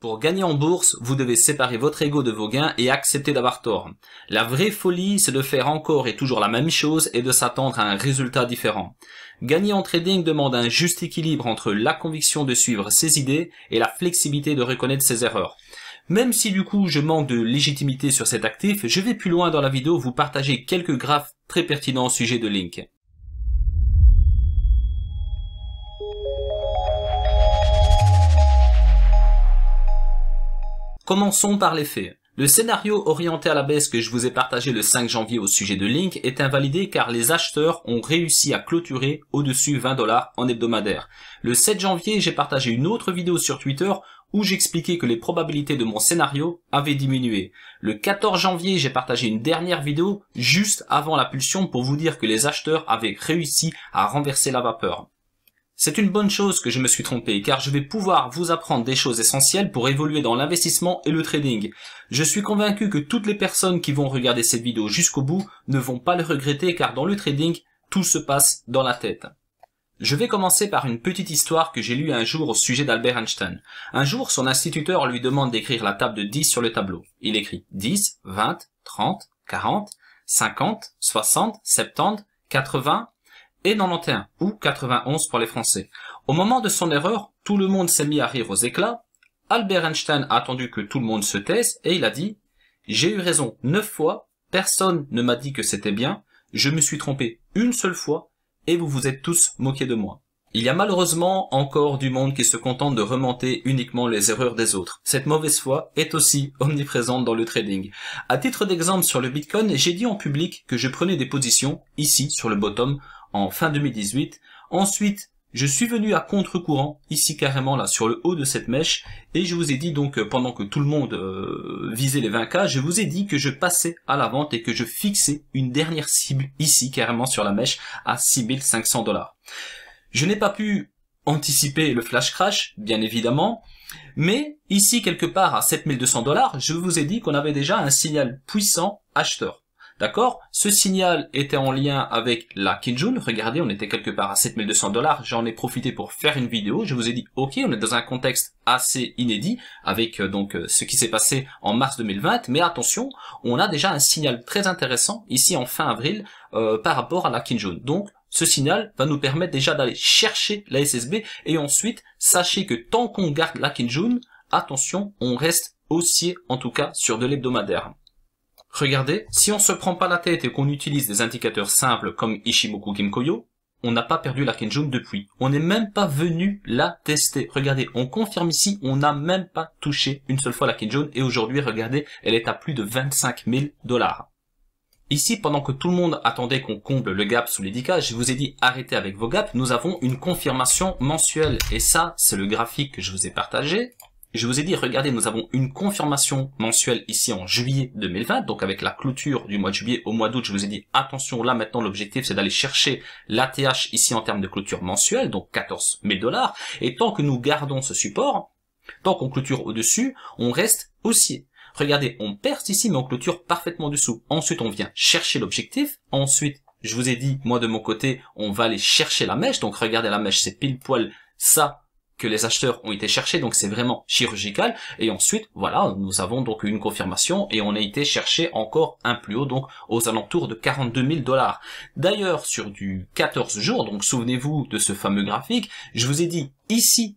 Pour gagner en bourse, vous devez séparer votre ego de vos gains et accepter d'avoir tort. La vraie folie, c'est de faire encore et toujours la même chose et de s'attendre à un résultat différent. Gagner en trading demande un juste équilibre entre la conviction de suivre ses idées et la flexibilité de reconnaître ses erreurs. Même si du coup je manque de légitimité sur cet actif, je vais plus loin dans la vidéo vous partager quelques graphes très pertinents au sujet de Link. Commençons par les faits. Le scénario orienté à la baisse que je vous ai partagé le 5 janvier au sujet de Link est invalidé car les acheteurs ont réussi à clôturer au-dessus 20 $ en hebdomadaire. Le 7 janvier, j'ai partagé une autre vidéo sur Twitter où j'expliquais que les probabilités de mon scénario avaient diminué. Le 14 janvier, j'ai partagé une dernière vidéo juste avant la pulsion pour vous dire que les acheteurs avaient réussi à renverser la vapeur. C'est une bonne chose que je me suis trompé, car je vais pouvoir vous apprendre des choses essentielles pour évoluer dans l'investissement et le trading. Je suis convaincu que toutes les personnes qui vont regarder cette vidéo jusqu'au bout ne vont pas le regretter, car dans le trading, tout se passe dans la tête. Je vais commencer par une petite histoire que j'ai lue un jour au sujet d'Albert Einstein. Un jour, son instituteur lui demande d'écrire la table de 10 sur le tableau. Il écrit 10, 20, 30, 40, 50, 60, 70, 80... et 91, ou 91 pour les Français. Au moment de son erreur, tout le monde s'est mis à rire aux éclats. Albert Einstein a attendu que tout le monde se taise et il a dit « J'ai eu raison 9 fois, personne ne m'a dit que c'était bien, je me suis trompé une seule fois et vous vous êtes tous moqués de moi. » Il y a malheureusement encore du monde qui se contente de remonter uniquement les erreurs des autres. Cette mauvaise foi est aussi omniprésente dans le trading. À titre d'exemple sur le Bitcoin, j'ai dit en public que je prenais des positions, ici sur le bottom, en fin 2018. Ensuite, je suis venu à contre-courant, ici carrément là sur le haut de cette mèche, et je vous ai dit donc pendant que tout le monde visait les 20K, je vous ai dit que je passais à la vente et que je fixais une dernière cible ici carrément sur la mèche à 6500 $. Je n'ai pas pu anticiper le flash crash, bien évidemment, mais ici quelque part à 7200 $, je vous ai dit qu'on avait déjà un signal puissant acheteur. D'accord? Ce signal était en lien avec la Kijun. Regardez, on était quelque part à 7200 $. J'en ai profité pour faire une vidéo. Je vous ai dit, ok, on est dans un contexte assez inédit avec donc ce qui s'est passé en mars 2020. Mais attention, on a déjà un signal très intéressant ici en fin avril par rapport à la Kijun. Donc, ce signal va nous permettre déjà d'aller chercher la SSB. Et ensuite, sachez que tant qu'on garde la Kijun, attention, on reste haussier en tout cas sur de l'hebdomadaire. Regardez, si on se prend pas la tête et qu'on utilise des indicateurs simples comme Ichimoku Kinkoyo, on n'a pas perdu la Kijun depuis. On n'est même pas venu la tester. Regardez, on confirme ici, on n'a même pas touché une seule fois la Kijun et aujourd'hui, regardez, elle est à plus de 25 000 $. Ici, pendant que tout le monde attendait qu'on comble le gap sous les 10K, je vous ai dit arrêtez avec vos gaps, nous avons une confirmation mensuelle. Et ça, c'est le graphique que je vous ai partagé. Je vous ai dit, regardez, nous avons une confirmation mensuelle ici en juillet 2020, donc avec la clôture du mois de juillet au mois d'août, je vous ai dit, attention, là maintenant l'objectif c'est d'aller chercher l'ATH ici en termes de clôture mensuelle, donc 14 000 $, et tant que nous gardons ce support, tant qu'on clôture au-dessus, on reste haussier. Regardez, on perce ici, mais on clôture parfaitement dessous. Ensuite, on vient chercher l'objectif, ensuite, je vous ai dit, moi de mon côté, on va aller chercher la mèche, donc regardez la mèche, c'est pile poil ça, que les acheteurs ont été cherchés, donc c'est vraiment chirurgical, et ensuite, voilà, nous avons donc une confirmation, et on a été chercher encore un plus haut, donc aux alentours de 42 000 $. D'ailleurs, sur du 14 jours, donc souvenez-vous de ce fameux graphique, je vous ai dit ici,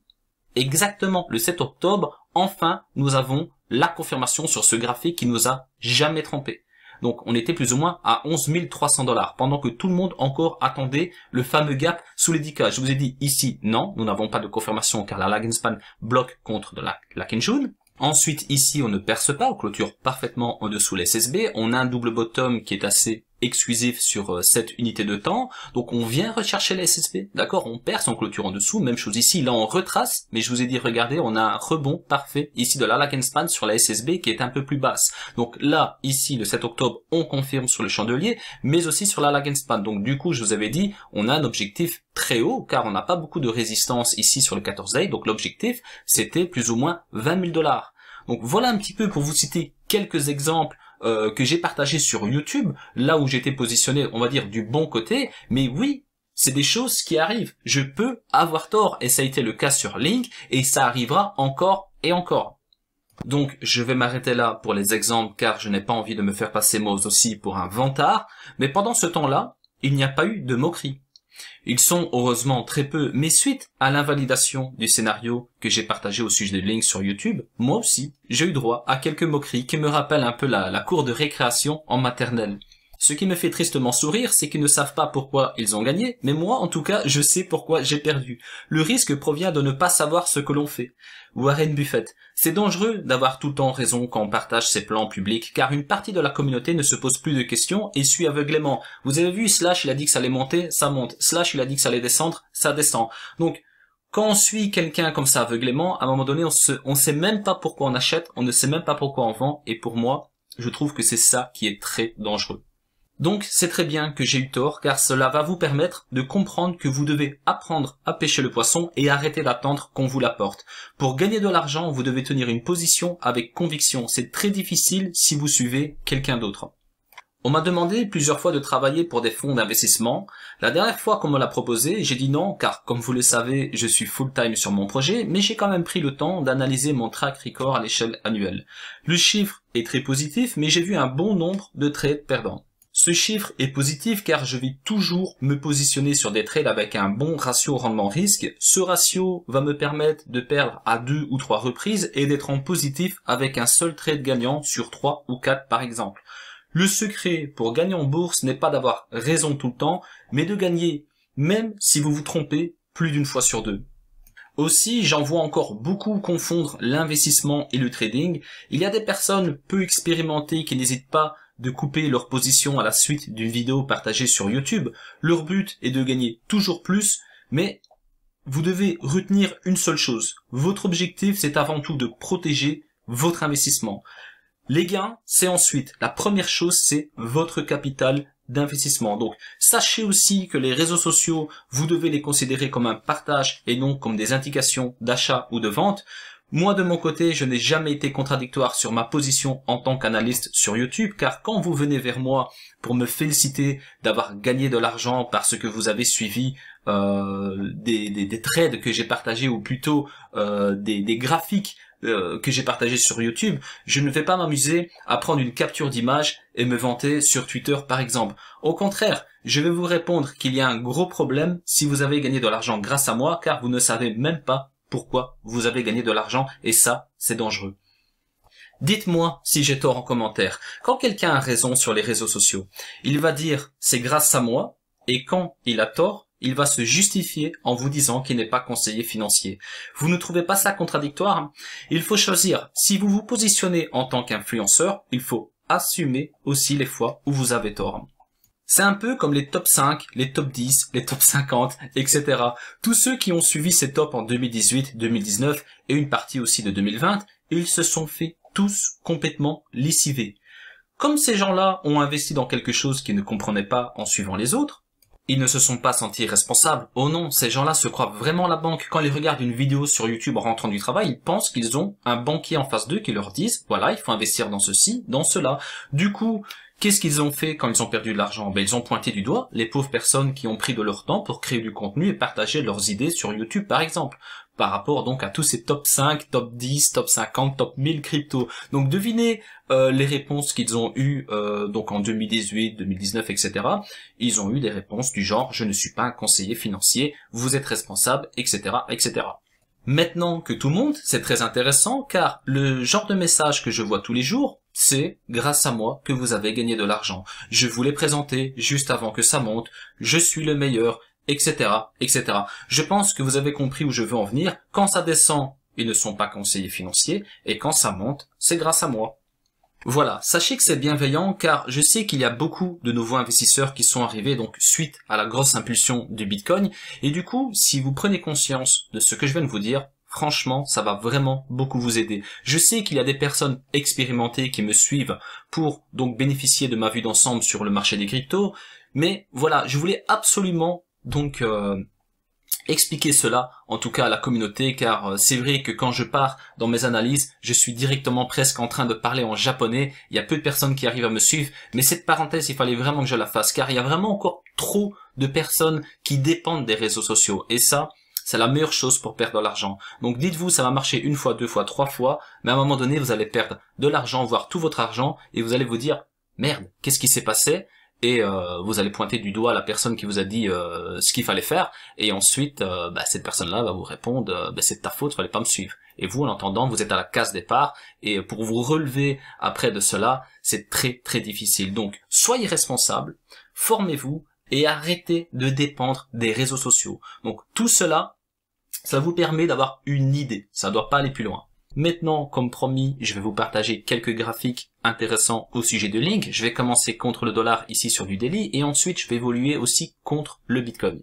exactement le 7 octobre, enfin, nous avons la confirmation sur ce graphique qui nous a jamais trompé. Donc on était plus ou moins à 11 300 $, pendant que tout le monde encore attendait le fameux gap sous les 10K. Je vous ai dit ici, non, nous n'avons pas de confirmation car la lag span bloque contre de la Kijun. Ensuite, ici, on ne perce pas, on clôture parfaitement en dessous les SSB. On a un double bottom qui est assez exclusif sur cette unité de temps. Donc, on vient rechercher les SSB, d'accord? On perce, on clôture en dessous. Même chose ici, là, on retrace. Mais je vous ai dit, regardez, on a un rebond parfait ici de la lag span sur la SSB qui est un peu plus basse. Donc là, ici, le 7 octobre, on confirme sur le chandelier, mais aussi sur la lag span. Donc, du coup, je vous avais dit, on a un objectif très haut, car on n'a pas beaucoup de résistance ici sur le 14 day. Donc, l'objectif, c'était plus ou moins 20 000 $. Donc voilà un petit peu pour vous citer quelques exemples que j'ai partagés sur YouTube, là où j'étais positionné, on va dire, du bon côté. Mais oui, c'est des choses qui arrivent. Je peux avoir tort, et ça a été le cas sur Link, et ça arrivera encore et encore. Donc je vais m'arrêter là pour les exemples car je n'ai pas envie de me faire passer moi aussi pour un vantard, mais pendant ce temps-là, il n'y a pas eu de moquerie. Ils sont heureusement très peu, mais suite à l'invalidation du scénario que j'ai partagé au sujet de Link sur YouTube, moi aussi, j'ai eu droit à quelques moqueries qui me rappellent un peu la cour de récréation en maternelle. Ce qui me fait tristement sourire, c'est qu'ils ne savent pas pourquoi ils ont gagné, mais moi, en tout cas, je sais pourquoi j'ai perdu. Le risque provient de ne pas savoir ce que l'on fait. Warren Buffett. C'est dangereux d'avoir tout le temps raison quand on partage ses plans publics, car une partie de la communauté ne se pose plus de questions et suit aveuglément. Vous avez vu, Slash, il a dit que ça allait monter, ça monte. Slash, il a dit que ça allait descendre, ça descend. Donc, quand on suit quelqu'un comme ça aveuglément, à un moment donné, on sait même pas pourquoi on achète, on ne sait même pas pourquoi on vend, et pour moi, je trouve que c'est ça qui est très dangereux. Donc c'est très bien que j'ai eu tort car cela va vous permettre de comprendre que vous devez apprendre à pêcher le poisson et arrêter d'attendre qu'on vous l'apporte. Pour gagner de l'argent, vous devez tenir une position avec conviction. C'est très difficile si vous suivez quelqu'un d'autre. On m'a demandé plusieurs fois de travailler pour des fonds d'investissement. La dernière fois qu'on me l'a proposé, j'ai dit non car comme vous le savez, je suis full-time sur mon projet, mais j'ai quand même pris le temps d'analyser mon track record à l'échelle annuelle. Le chiffre est très positif, mais j'ai vu un bon nombre de trades perdants. Ce chiffre est positif car je vais toujours me positionner sur des trades avec un bon ratio rendement-risque. Ce ratio va me permettre de perdre à 2 ou 3 reprises et d'être en positif avec un seul trade gagnant sur 3 ou 4 par exemple. Le secret pour gagner en bourse n'est pas d'avoir raison tout le temps, mais de gagner même si vous vous trompez plus d'une fois sur 2. Aussi, j'en vois encore beaucoup confondre l'investissement et le trading. Il y a des personnes peu expérimentées qui n'hésitent pas de couper leur position à la suite d'une vidéo partagée sur YouTube. Leur but est de gagner toujours plus, mais vous devez retenir une seule chose. Votre objectif, c'est avant tout de protéger votre investissement. Les gains, c'est ensuite. La première chose, c'est votre capital d'investissement. Donc, sachez aussi que les réseaux sociaux, vous devez les considérer comme un partage et non comme des indications d'achat ou de vente. Moi, de mon côté, je n'ai jamais été contradictoire sur ma position en tant qu'analyste sur YouTube, car quand vous venez vers moi pour me féliciter d'avoir gagné de l'argent parce que vous avez suivi des trades que j'ai partagés, ou plutôt des graphiques que j'ai partagés sur YouTube, je ne vais pas m'amuser à prendre une capture d'image et me vanter sur Twitter par exemple. Au contraire, je vais vous répondre qu'il y a un gros problème si vous avez gagné de l'argent grâce à moi, car vous ne savez même pas pourquoi vous avez gagné de l'argent, et ça, c'est dangereux. Dites-moi si j'ai tort en commentaire. Quand quelqu'un a raison sur les réseaux sociaux, il va dire « c'est grâce à moi », et quand il a tort, il va se justifier en vous disant qu'il n'est pas conseiller financier. Vous ne trouvez pas ça contradictoire? Il faut choisir. Si vous vous positionnez en tant qu'influenceur, il faut assumer aussi les fois où vous avez tort. C'est un peu comme les top 5, les top 10, les top 50, etc. Tous ceux qui ont suivi ces tops en 2018, 2019 et une partie aussi de 2020, ils se sont fait tous complètement lessivés. Comme ces gens-là ont investi dans quelque chose qu'ils ne comprenaient pas en suivant les autres, ils ne se sont pas sentis responsables. Oh non, ces gens-là se croient vraiment la banque. Quand ils regardent une vidéo sur YouTube en rentrant du travail, ils pensent qu'ils ont un banquier en face d'eux qui leur disent, voilà, il faut investir dans ceci, dans cela. Du coup, qu'est-ce qu'ils ont fait quand ils ont perdu de l'argent? Ben, ils ont pointé du doigt les pauvres personnes qui ont pris de leur temps pour créer du contenu et partager leurs idées sur YouTube, par exemple. Par rapport donc à tous ces top 5, top 10, top 50, top 1000 crypto. Donc devinez les réponses qu'ils ont eues donc en 2018, 2019, etc. Ils ont eu des réponses du genre « je ne suis pas un conseiller financier, vous êtes responsable, etc. etc. » Maintenant que tout monte, c'est très intéressant car le genre de message que je vois tous les jours, c'est grâce à moi que vous avez gagné de l'argent. Je vous l'ai présenté juste avant que ça monte, je suis le meilleur, etc., etc. Je pense que vous avez compris où je veux en venir. Quand ça descend, ils ne sont pas conseillers financiers, et quand ça monte, c'est grâce à moi. Voilà, sachez que c'est bienveillant car je sais qu'il y a beaucoup de nouveaux investisseurs qui sont arrivés donc suite à la grosse impulsion du Bitcoin, et du coup, si vous prenez conscience de ce que je viens de vous dire, franchement, ça va vraiment beaucoup vous aider. Je sais qu'il y a des personnes expérimentées qui me suivent pour donc bénéficier de ma vue d'ensemble sur le marché des cryptos, mais voilà, je voulais absolument donc expliquer cela, en tout cas à la communauté, car c'est vrai que quand je pars dans mes analyses, je suis directement presque en train de parler en japonais, il y a peu de personnes qui arrivent à me suivre, mais cette parenthèse, il fallait vraiment que je la fasse, car il y a vraiment encore trop de personnes qui dépendent des réseaux sociaux, et ça, C'est la meilleure chose pour perdre de l'argent. Donc dites-vous, ça va marcher une fois, deux fois, trois fois, mais à un moment donné, vous allez perdre de l'argent, voire tout votre argent, et vous allez vous dire, merde, qu'est-ce qui s'est passé? Et vous allez pointer du doigt la personne qui vous a dit ce qu'il fallait faire, et ensuite cette personne-là va vous répondre c'est de ta faute, fallait pas me suivre. Et vous, en entendant, vous êtes à la case départ, et pour vous relever après de cela, c'est très très difficile. Donc soyez responsable, formez-vous et arrêtez de dépendre des réseaux sociaux. Donc tout cela, ça vous permet d'avoir une idée, ça ne doit pas aller plus loin. Maintenant, comme promis, je vais vous partager quelques graphiques intéressants au sujet de Link. Je vais commencer contre le dollar ici sur du daily et ensuite je vais évoluer aussi contre le Bitcoin.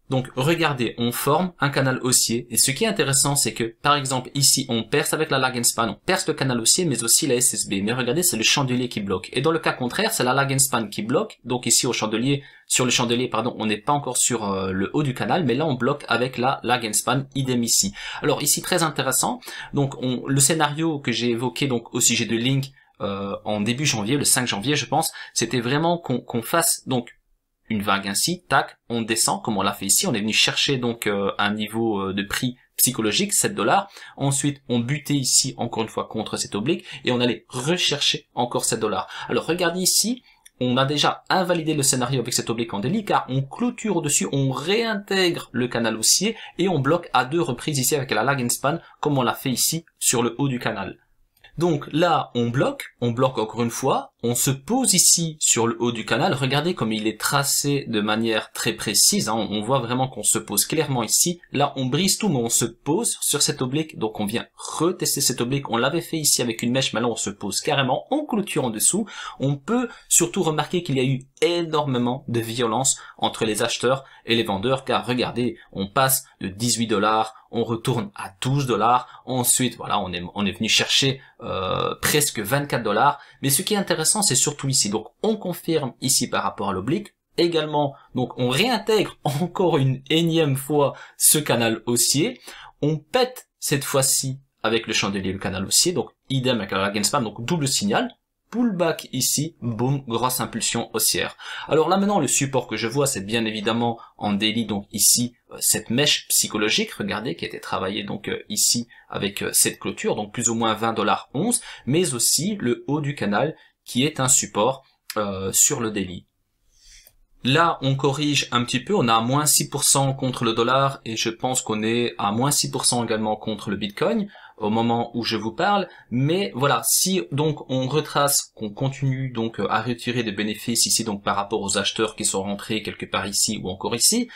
Donc regardez, on forme un canal haussier et ce qui est intéressant c'est que par exemple ici on perce avec la Lagenspan, on perce le canal haussier mais aussi la SSB. Mais regardez, c'est le chandelier qui bloque. Et dans le cas contraire, c'est la Lagenspan qui bloque. Donc ici au chandelier, sur le chandelier, pardon, on n'est pas encore sur le haut du canal, mais là on bloque avec la Lagenspan, idem ici. Alors ici très intéressant. Donc le scénario que j'ai évoqué donc au sujet de Link en début janvier, le 5 janvier je pense, c'était vraiment qu'on fasse donc une vague ainsi, tac, on descend comme on l'a fait ici, on est venu chercher donc un niveau de prix psychologique, 7 $. Ensuite, on butait ici encore une fois contre cet oblique et on allait rechercher encore 7 $. Alors regardez ici, on a déjà invalidé le scénario avec cet oblique en daily car on clôture au-dessus, on réintègre le canal haussier et on bloque à 2 reprises ici avec la Lagenspan comme on l'a fait ici sur le haut du canal. Donc là, on bloque encore une fois, on se pose ici sur le haut du canal, regardez comme il est tracé de manière très précise, hein. On voit vraiment qu'on se pose clairement ici, là on brise tout mais on se pose sur cet oblique, donc on vient retester cet oblique, on l'avait fait ici avec une mèche, mais là on se pose carrément, on clôture en dessous, on peut surtout remarquer qu'il y a eu énormément de violence entre les acheteurs et les vendeurs, car regardez, on passe de 18 $, on retourne à 12 $, ensuite voilà, on est venu chercher presque 24 $, mais ce qui est intéressant c'est surtout ici, donc on confirme ici par rapport à l'oblique, également donc on réintègre encore une énième fois ce canal haussier, on pète cette fois-ci avec le chandelier le canal haussier, donc idem avec la Lagenspan, donc double signal, pullback ici, boum, grosse impulsion haussière. Alors là maintenant le support que je vois c'est bien évidemment en daily, donc ici cette mèche psychologique, regardez, qui a été travaillée donc ici avec cette clôture, donc plus ou moins 20 $ 11, mais aussi le haut du canal qui est un support sur le daily. Là, on corrige un petit peu, on a à moins 6% contre le dollar et je pense qu'on est à moins 6% également contre le Bitcoin au moment où je vous parle. Mais voilà, si donc on retrace, qu'on continue donc à retirer des bénéfices ici donc par rapport aux acheteurs qui sont rentrés quelque part ici ou encore ici,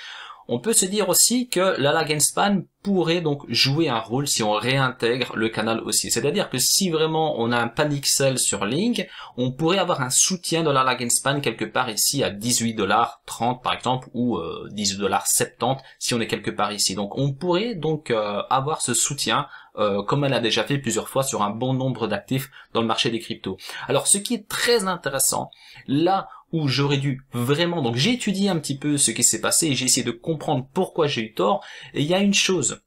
on peut se dire aussi que la Lagenspan pourrait donc jouer un rôle si on réintègre le canal aussi. C'est-à-dire que si vraiment on a un panic sell sur Link, on pourrait avoir un soutien de la Lagenspan quelque part ici à 18 $ 30 par exemple, ou 18 $ 70 si on est quelque part ici. Donc on pourrait donc avoir ce soutien comme elle a déjà fait plusieurs fois sur un bon nombre d'actifs dans le marché des cryptos. Alors ce qui est très intéressant, là où j'aurais dû vraiment, donc j'ai étudié un petit peu ce qui s'est passé et j'ai essayé de comprendre pourquoi j'ai eu tort, et il y a une chose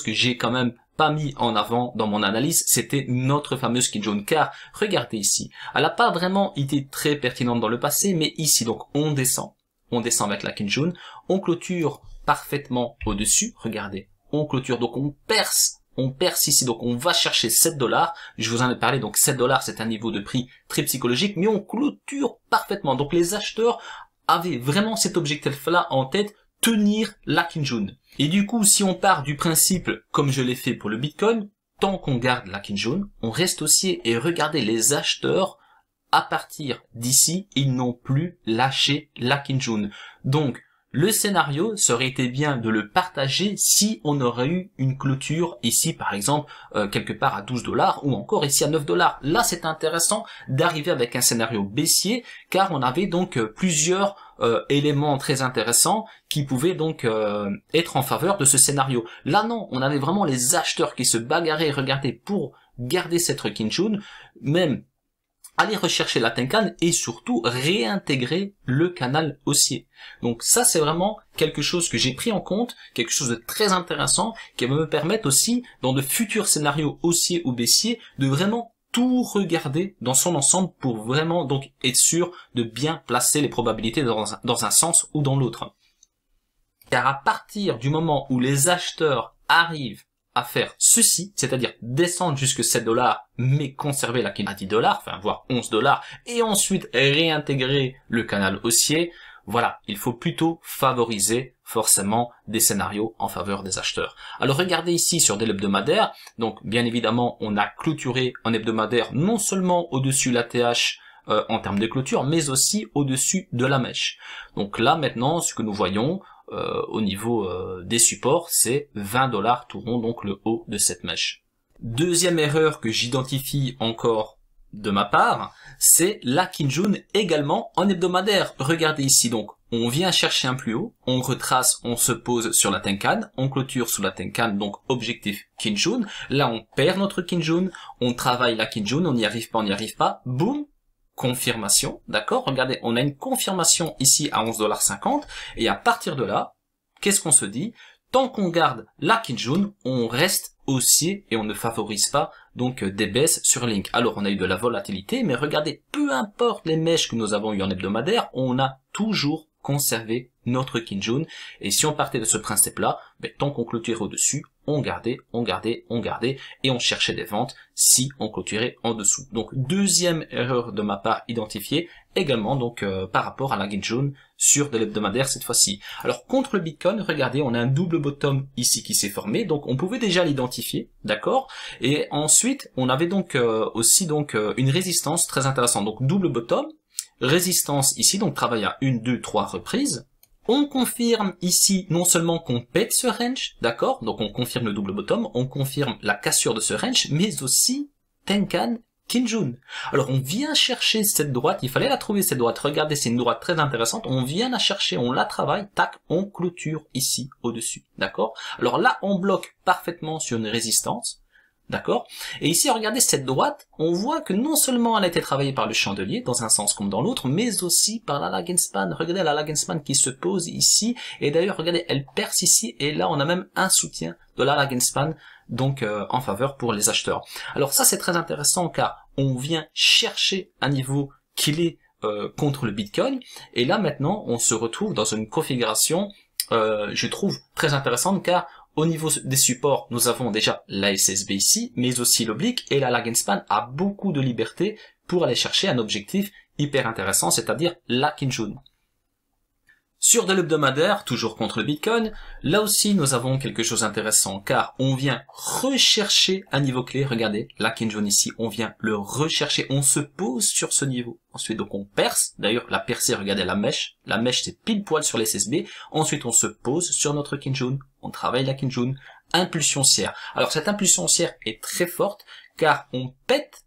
que j'ai quand même pas mis en avant dans mon analyse, c'était notre fameuse Kijun, car regardez ici, elle n'a pas vraiment été très pertinente dans le passé, mais ici donc on descend avec la Kijun, on clôture parfaitement au-dessus, regardez, on clôture, donc on perce ici, donc on va chercher 7 $, je vous en ai parlé, donc 7 $ c'est un niveau de prix très psychologique, mais on clôture parfaitement, donc les acheteurs avaient vraiment cet objectif-là en tête, tenir la Kijun. Et du coup, si on part du principe, comme je l'ai fait pour le Bitcoin, tant qu'on garde la Kijun, on reste haussier, et regardez les acheteurs, à partir d'ici, ils n'ont plus lâché la Kijun. Donc, le scénario, ça aurait été bien de le partager si on aurait eu une clôture ici, par exemple, quelque part à 12 $ ou encore ici à 9 $. Là, c'est intéressant d'arriver avec un scénario baissier, car on avait donc plusieurs éléments très intéressants qui pouvaient donc être en faveur de ce scénario. Là, non, on avait vraiment les acheteurs qui se bagarraient, regardez, pour garder cette Kijun, même aller rechercher la Tenkan et surtout réintégrer le canal haussier. Donc ça c'est vraiment quelque chose que j'ai pris en compte, quelque chose de très intéressant qui va me permettre aussi dans de futurs scénarios haussiers ou baissiers de vraiment tout regarder dans son ensemble pour vraiment donc être sûr de bien placer les probabilités dans un sens ou dans l'autre. car à partir du moment où les acheteurs arrivent à faire ceci, c'est-à-dire descendre jusque 7 $, mais conserver la quinte à 10 $, enfin voire 11 $, et ensuite réintégrer le canal haussier, voilà, il faut plutôt favoriser forcément des scénarios en faveur des acheteurs. Alors regardez ici sur des hebdomadaires, donc bien évidemment on a clôturé en hebdomadaire non seulement au-dessus l'ATH en termes de clôture, mais aussi au-dessus de la mèche. Donc là maintenant ce que nous voyons au niveau des supports, c'est 20 $, tout rond, donc le haut de cette mèche. Deuxième erreur que j'identifie encore de ma part, c'est la Kijun également en hebdomadaire. Regardez ici donc, on vient chercher un plus haut, on retrace, on se pose sur la Tenkan, on clôture sur la Tenkan, donc objectif Kijun. Là on perd notre Kijun, on travaille la Kijun, on n'y arrive pas, boum, confirmation, d'accord? Regardez, on a une confirmation ici à 11,50 $, et à partir de là, qu'est-ce qu'on se dit? Tant qu'on garde la Kijun, on reste haussier et on ne favorise pas donc des baisses sur Link. Alors on a eu de la volatilité, mais regardez, peu importe les mèches que nous avons eu en hebdomadaire, on a toujours conservé notre Kijun. Et si on partait de ce principe-là, tant qu'on clôturait au-dessus, on gardait, et on cherchait des ventes si on clôturait en dessous. Donc deuxième erreur de ma part identifiée, également donc par rapport à la Kijun sur de l'hebdomadaire cette fois-ci. Alors contre le Bitcoin, regardez, on a un double bottom ici qui s'est formé, donc on pouvait déjà l'identifier, d'accord? Et ensuite, on avait donc aussi donc une résistance très intéressante. Donc double bottom, résistance ici, donc travail à 1, 2, 3 reprises. On confirme ici non seulement qu'on pète ce range, d'accord, donc on confirme le double bottom, on confirme la cassure de ce range, mais aussi Tenkan Kijun. Alors on vient chercher cette droite, il fallait la trouver cette droite, regardez c'est une droite très intéressante, on vient la chercher, on la travaille, tac, on clôture ici au-dessus, d'accord. Alors là on bloque parfaitement sur une résistance, d'accord. Et ici regardez cette droite, on voit que non seulement elle a été travaillée par le chandelier, dans un sens comme dans l'autre, mais aussi par la Lagenspan. Regardez la Lagenspan qui se pose ici, et d'ailleurs regardez, elle perce ici, et là on a même un soutien de la Lagenspan, donc en faveur pour les acheteurs. Alors ça c'est très intéressant car on vient chercher un niveau qu'il est contre le Bitcoin, et là maintenant on se retrouve dans une configuration je trouve très intéressante car au niveau des supports, nous avons déjà la SSB ici, mais aussi l'oblique, et la Lagenspan a beaucoup de liberté pour aller chercher un objectif hyper intéressant, c'est-à-dire la Kijun. Sur de l'hebdomadaire, toujours contre le Bitcoin, là aussi nous avons quelque chose d'intéressant, car on vient rechercher un niveau clé, regardez, la Kijun ici, on vient le rechercher, on se pose sur ce niveau. Ensuite donc on perce, d'ailleurs la percée, regardez la mèche c'est pile poil sur les SSB, ensuite on se pose sur notre Kijun, on travaille la Kijun, impulsion haussière. Alors cette impulsion haussière est très forte, car on pète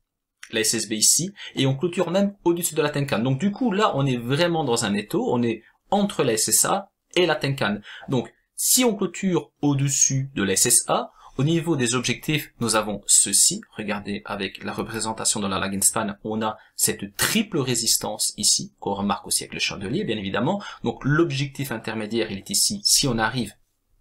la SSB ici, et on clôture même au-dessus de la Tenkan. Donc du coup là on est vraiment dans un étau, on est entre la SSA et la Tenkan. Donc, si on clôture au-dessus de la SSA, au niveau des objectifs, nous avons ceci. Regardez, avec la représentation de la Lagenspan, on a cette triple résistance ici, qu'on remarque aussi avec le chandelier, bien évidemment. Donc, l'objectif intermédiaire, il est ici. Si on arrive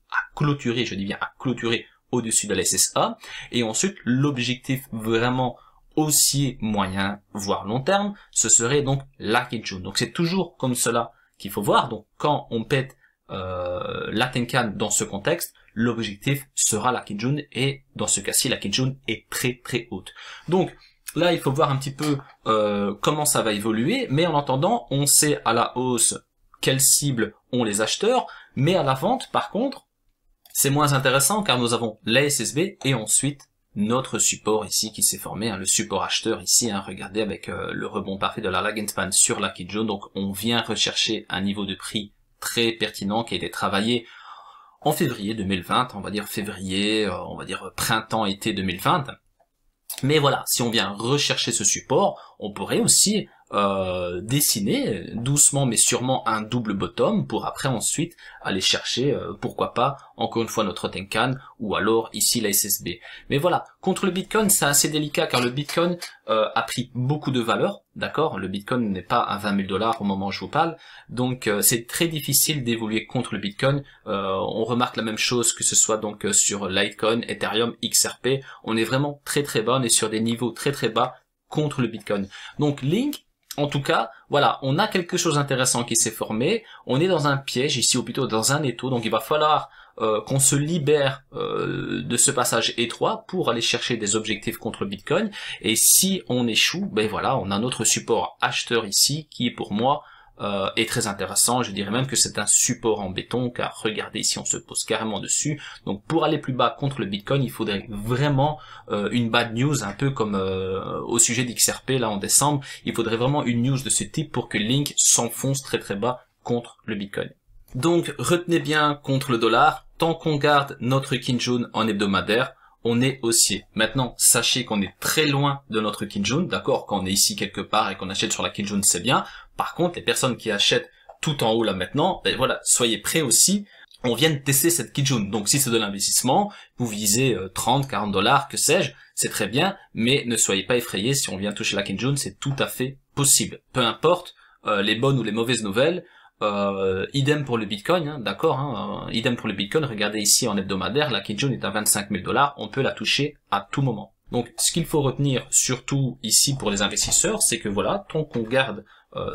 à clôturer, je dis bien à clôturer au-dessus de la SSA. Et ensuite, l'objectif vraiment haussier moyen, voire long terme, ce serait donc la Kijun. Donc, c'est toujours comme cela qu'il faut voir. Donc quand on pète la Tenkan dans ce contexte, l'objectif sera la Kijun, et dans ce cas-ci la Kijun est très très haute. Donc là il faut voir un petit peu comment ça va évoluer, mais en attendant on sait à la hausse quelles cibles ont les acheteurs, mais à la vente par contre c'est moins intéressant car nous avons la SSB et ensuite notre support ici qui s'est formé, le support acheteur ici, regardez avec le rebond parfait de la Lagenspan sur la Kijun. Donc on vient rechercher un niveau de prix très pertinent qui a été travaillé en février 2020, on va dire février, on va dire printemps-été 2020. Mais voilà, si on vient rechercher ce support, on pourrait aussi dessiner doucement mais sûrement un double bottom pour après ensuite aller chercher, pourquoi pas, encore une fois notre Tenkan ou alors ici la SSB. Mais voilà, contre le Bitcoin c'est assez délicat car le Bitcoin a pris beaucoup de valeur, d'accord. Le Bitcoin n'est pas à 20 000 $ au moment où je vous parle, donc c'est très difficile d'évoluer contre le Bitcoin. On remarque la même chose que ce soit donc sur Litecoin, Ethereum, XRP, on est vraiment très très bas, on est sur des niveaux très très bas contre le Bitcoin. Donc Link, En tout cas, voilà, on a quelque chose d'intéressant qui s'est formé, on est dans un piège ici, ou plutôt dans un étau, donc il va falloir qu'on se libère de ce passage étroit pour aller chercher des objectifs contre Bitcoin, et si on échoue, ben voilà, on a notre support acheteur ici, qui pour moi est très intéressant. Je dirais même que c'est un support en béton, car regardez ici, on se pose carrément dessus. Donc pour aller plus bas contre le Bitcoin, il faudrait vraiment une bad news, un peu comme au sujet d'XRP là en décembre. Il faudrait vraiment une news de ce type pour que Link s'enfonce très très bas contre le Bitcoin. Donc retenez bien contre le dollar, tant qu'on garde notre Kijun en hebdomadaire, on est haussier. Maintenant, sachez qu'on est très loin de notre Kijun, d'accord? Quand on est ici quelque part et qu'on achète sur la Kijun, c'est bien. Par contre, les personnes qui achètent tout en haut là maintenant, ben voilà, soyez prêts aussi. On vient de tester cette Kijun. Donc si c'est de l'investissement, vous visez 30, 40 dollars, que sais-je, c'est très bien, mais ne soyez pas effrayés si on vient toucher la Kijun, c'est tout à fait possible. Peu importe les bonnes ou les mauvaises nouvelles. Idem pour le Bitcoin, hein, d'accord, hein, idem pour le Bitcoin, regardez ici en hebdomadaire, la Kijun est à 25 000 dollars, on peut la toucher à tout moment. Donc ce qu'il faut retenir surtout ici pour les investisseurs, c'est que voilà, tant qu'on garde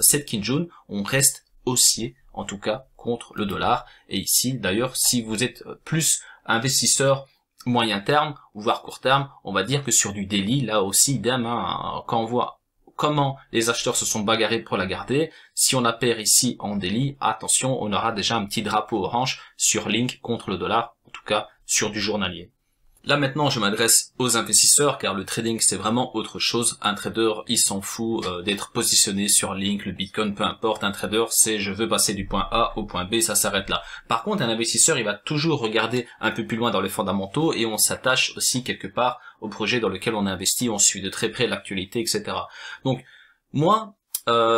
cette Kijun, on reste haussier, en tout cas contre le dollar, et ici d'ailleurs si vous êtes plus investisseur moyen terme, voire court terme, on va dire que sur du daily, là aussi idem, hein, quand on voit comment les acheteurs se sont bagarrés pour la garder, si on la perd ici en daily, attention, on aura déjà un petit drapeau orange sur Link contre le dollar, en tout cas sur du journalier. Là maintenant je m'adresse aux investisseurs car le trading c'est vraiment autre chose. Un trader il s'en fout d'être positionné sur Link, le Bitcoin, peu importe. Un trader c'est je veux passer du point A au point B, ça s'arrête là. Par contre un investisseur il va toujours regarder un peu plus loin dans les fondamentaux et on s'attache aussi quelque part au projet dans lequel on a investi, on suit de très près l'actualité, etc. Donc moi,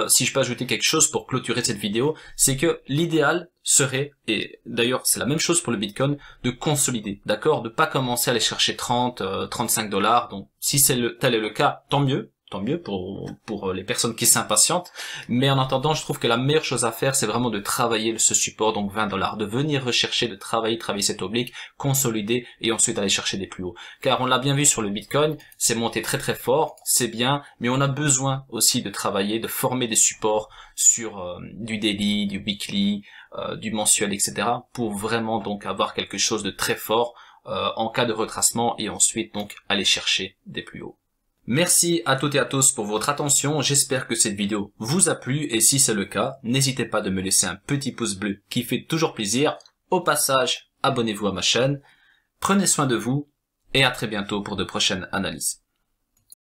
si je peux ajouter quelque chose pour clôturer cette vidéo, c'est que l'idéal serait, et d'ailleurs c'est la même chose pour le Bitcoin, de consolider, d'accord, de pas commencer à aller chercher 30, 35 dollars. Donc si tel est le cas, tant mieux pour les personnes qui s'impatientent, mais en attendant je trouve que la meilleure chose à faire c'est vraiment de travailler ce support, donc 20 dollars, de venir rechercher, de travailler cet oblique, consolider et ensuite aller chercher des plus hauts, car on l'a bien vu sur le Bitcoin, c'est monté très très fort, c'est bien, mais on a besoin aussi de travailler, de former des supports sur du daily, du weekly, du mensuel, etc. pour vraiment donc avoir quelque chose de très fort en cas de retracement et ensuite donc aller chercher des plus hauts. Merci à toutes et à tous pour votre attention, j'espère que cette vidéo vous a plu et si c'est le cas, n'hésitez pas de me laisser un petit pouce bleu qui fait toujours plaisir. Au passage, abonnez-vous à ma chaîne, prenez soin de vous et à très bientôt pour de prochaines analyses.